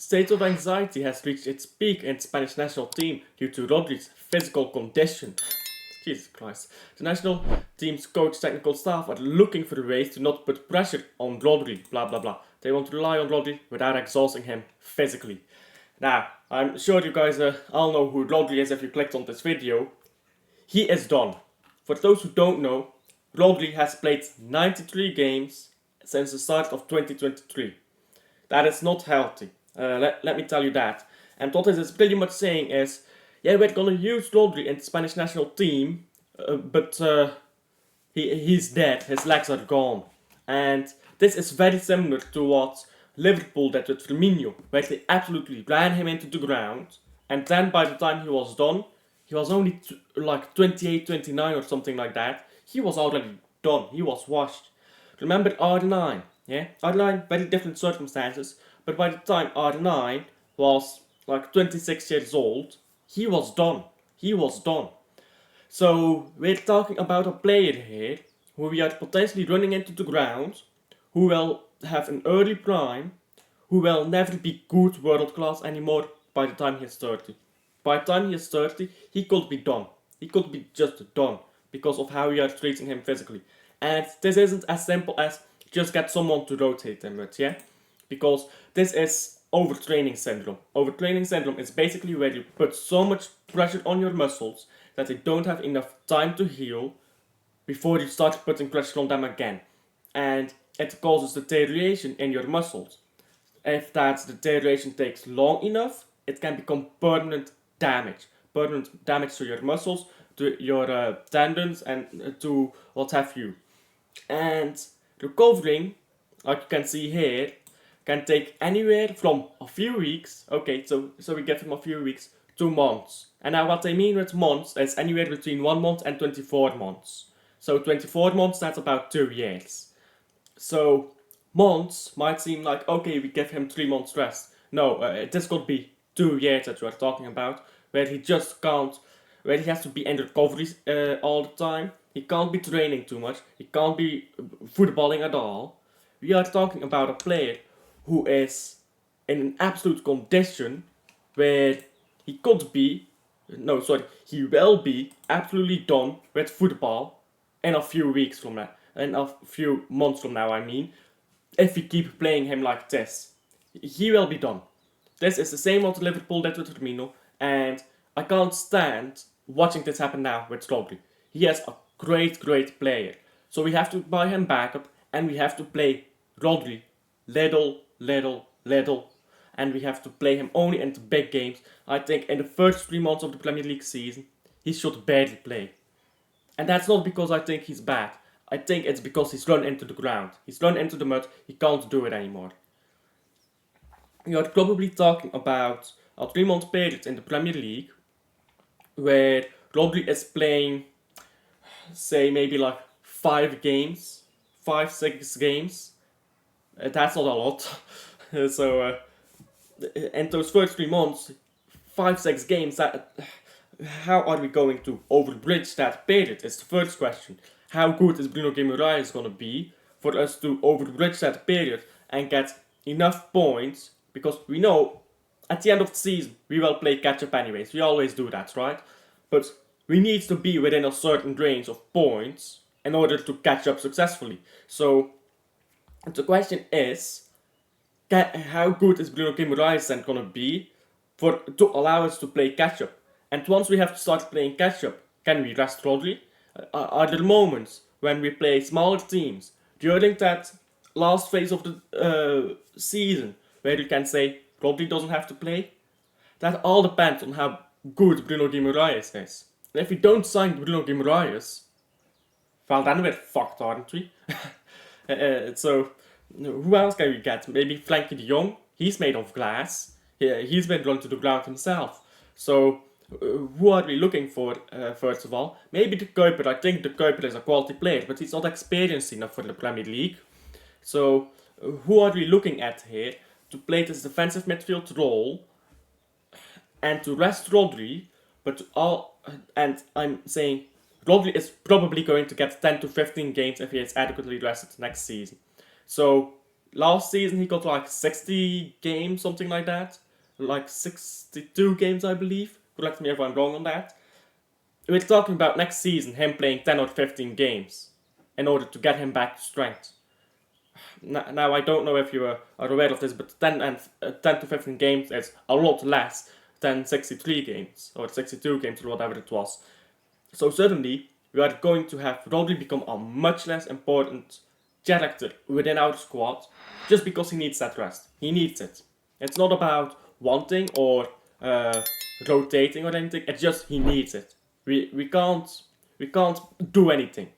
state of anxiety has reached its peak in the Spanish national team due to Rodri's physical condition. Jesus Christ. The national team's coach technical staff are looking for ways to not put pressure on Rodri, blah blah blah. They want to rely on Rodri without exhausting him physically. Now, I'm sure you guys all know who Rodri is if you clicked on this video. He is done. For those who don't know, Rodri has played 93 games since the start of 2023. That is not healthy. Let me tell you that. And what this is pretty much saying is, yeah, we're gonna use Rodri in the Spanish national team, but he's dead. His legs are gone. And this is very similar to what Liverpool did with Firmino, where they absolutely ran him into the ground, and then by the time he was done, he was only like 28, 29 or something like that. He was already done. He was washed. Remember R9, yeah? R9, very different circumstances, but by the time R9 was like 26 years old, he was done. He was done. So we're talking about a player here who we are potentially running into the ground, who will have an early prime, who will never be good world class anymore by the time he is 30. By the time he is 30, he could be done. He could be just done because of how we are treating him physically. And this isn't as simple as just get someone to rotate him with, yeah? Because this is overtraining syndrome. Overtraining syndrome is basically where you put so much pressure on your muscles that they don't have enough time to heal before you start putting pressure on them again. And it causes deterioration in your muscles. If that deterioration takes long enough, it can become permanent damage. Permanent damage to your muscles, to your tendons, and to what have you. And recovering, like you can see here, can take anywhere from a few weeks, okay, so we give him a few weeks, to months. And now what I mean with months is anywhere between 1 month and 24 months. So 24 months, that's about 2 years. So months might seem like, okay, we give him 3 months rest. No, this could be 2 years that we're talking about, where he just can't, where he has to be in recovery all the time. He can't be training too much. He can't be footballing at all. We are talking about a player who is in an absolute condition where he could be, no, sorry, he will be absolutely done with football in a few weeks from now, in a few months from now, I mean, if we keep playing him like this. He will be done. This is the same what Liverpool did with Firmino, and I can't stand watching this happen now with Rodri. He is a great, great player. So we have to buy him backup, and we have to play Rodri little, and we have to play him only in the big games. I think in the first 3 months of the Premier League season, he should barely play. And that's not because I think he's bad. I think it's because he's run into the ground. He's run into the mud. He can't do it anymore. You're probably talking about a 3 month period in the Premier League where Rodri is playing, say, maybe like 5 games, 5, 6 games. That's not a lot. So, in those first 3 months, 5, 6 games, how are we going to overbridge that period? Is the first question. How good is Bruno Guimaraes going to be for us to overbridge that period and get enough points? Because we know at the end of the season we will play catch up anyways. We always do that, right? But we need to be within a certain range of points in order to catch up successfully. So the question is, how good is Bruno Guimaraes then going to be to allow us to play catch up? And once we have to start playing catch up, can we rest Rodri? Are there moments when we play smaller teams during that last phase of the season where you can say Rodri doesn't have to play? That all depends on how good Bruno Guimaraes is. And if we don't sign Bruno Guimaraes, well, then we're fucked, aren't we? So, who else can we get? Maybe Frankie de Jong? He's made of glass. He's been run to the ground himself. So, who are we looking for, first of all? Maybe the Kuiper. I think the Kuiper is a quality player, but he's not experienced enough for the Premier League. So, who are we looking at here to play this defensive midfield role and to rest Rodri? And I'm saying Rodri is probably going to get 10 to 15 games if he is adequately rested next season. So, last season he got like 60 games, something like that. Like 62 games, I believe. Correct me if I'm wrong on that. We're talking about next season, him playing 10 or 15 games in order to get him back to strength. Now I don't know if you are aware of this, but 10 to 15 games is a lot less than 63 games, or 62 games, or whatever it was. So suddenly, we are going to have Rodri become a much less important character within our squad, just because he needs that rest. He needs it. It's not about wanting or rotating or anything. It's just he needs it. We can't do anything.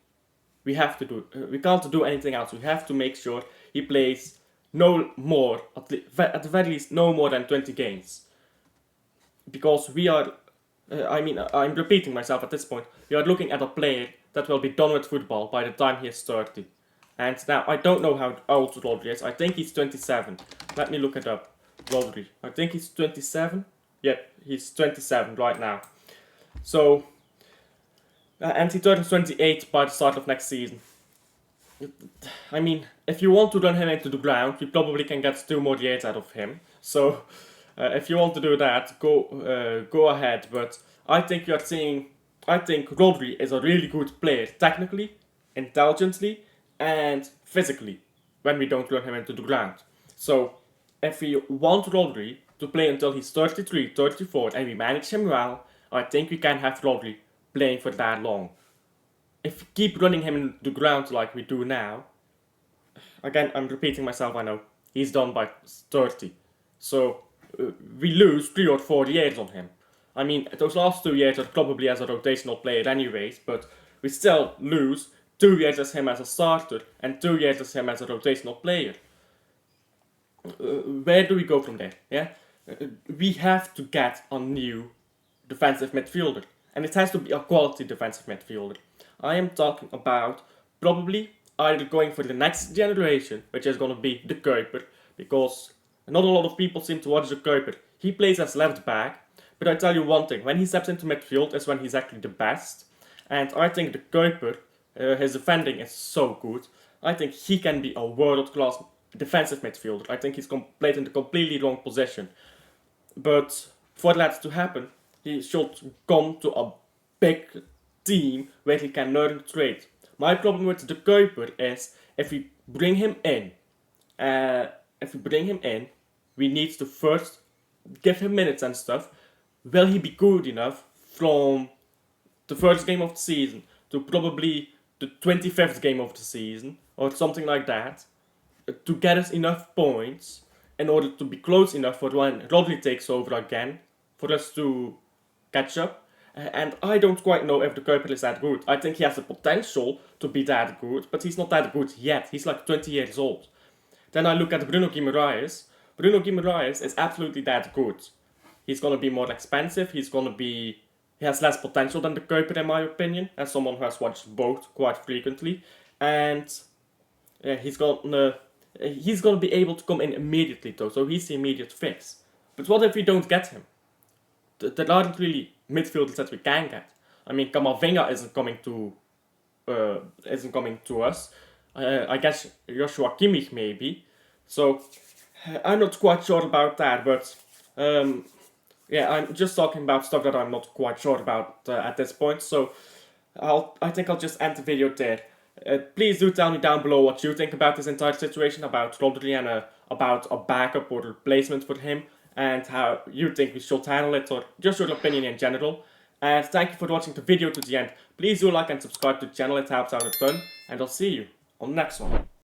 We can't do anything else. We have to make sure he plays no more, at the very least, no more than 20 games. Because we are, I'm repeating myself at this point, we are looking at a player that will be done with football by the time he is 30. And now, I don't know how old Rodri is. I think he's 27. Let me look it up. Rodri. I think he's 27. Yep, he's 27 right now. So, and he turns 28 by the start of next season. I mean, if you want to run him into the ground, you probably can get 2 more years out of him. So, if you want to do that, go ahead. But I think Rodri is a really good player, technically, intelligently, and physically, when we don't run him into the ground. So, if we want Rodri to play until he's 33, 34, and we manage him well, I think we can have Rodri playing for that long. If we keep running him into the ground like we do now, again, I'm repeating myself, I know, he's done by 30. So, we lose 3 or 4 years on him. I mean, those last 2 years are probably as a rotational player anyways, but we still lose 2 years as him as a starter and 2 years as him as a rotational player. Where do we go from there? Yeah, we have to get a new defensive midfielder, and it has to be a quality defensive midfielder. I am talking about probably either going for the next generation, which is going to be the Kuiper, because not a lot of people seem to watch the Kuiper. He plays as left back, but I tell you one thing, when he steps into midfield is when he's actually the best, and I think the Kuiper, his defending is so good. I think he can be a world-class defensive midfielder. I think he's played in the completely wrong position. But for that to happen, he should come to a big team where he can learn the trade. My problem with the Kuiper is if we bring him in, we need to first give him minutes and stuff. Will he be good enough from the first game of the season to probably the 25th game of the season or something like that to get us enough points in order to be close enough for when Rodri takes over again for us to catch up? And I don't quite know if the Kuiper is that good. I think he has the potential to be that good, but he's not that good yet. He's like 20 years old. Then I look at Bruno Guimaraes. Bruno Guimaraes is absolutely that good. He's going to be more expensive. He has less potential than the Kuiper in my opinion, as someone who has watched both quite frequently. And he's going to be able to come in immediately though, so he's the immediate fix. But what if we don't get him? There aren't really midfielders that we can get. I mean, Camavinga isn't coming to us. I guess Joshua Kimmich maybe. So I'm not quite sure about that, but I'm just talking about stuff that I'm not quite sure about at this point. So I think I'll just end the video there. Please do tell me down below what you think about this entire situation, about Rodri and about a backup or replacement for him, and how you think we should handle it, or just your opinion in general. And thank you for watching the video to the end. Please do like and subscribe to the channel, it helps out a ton, and I'll see you on the next one.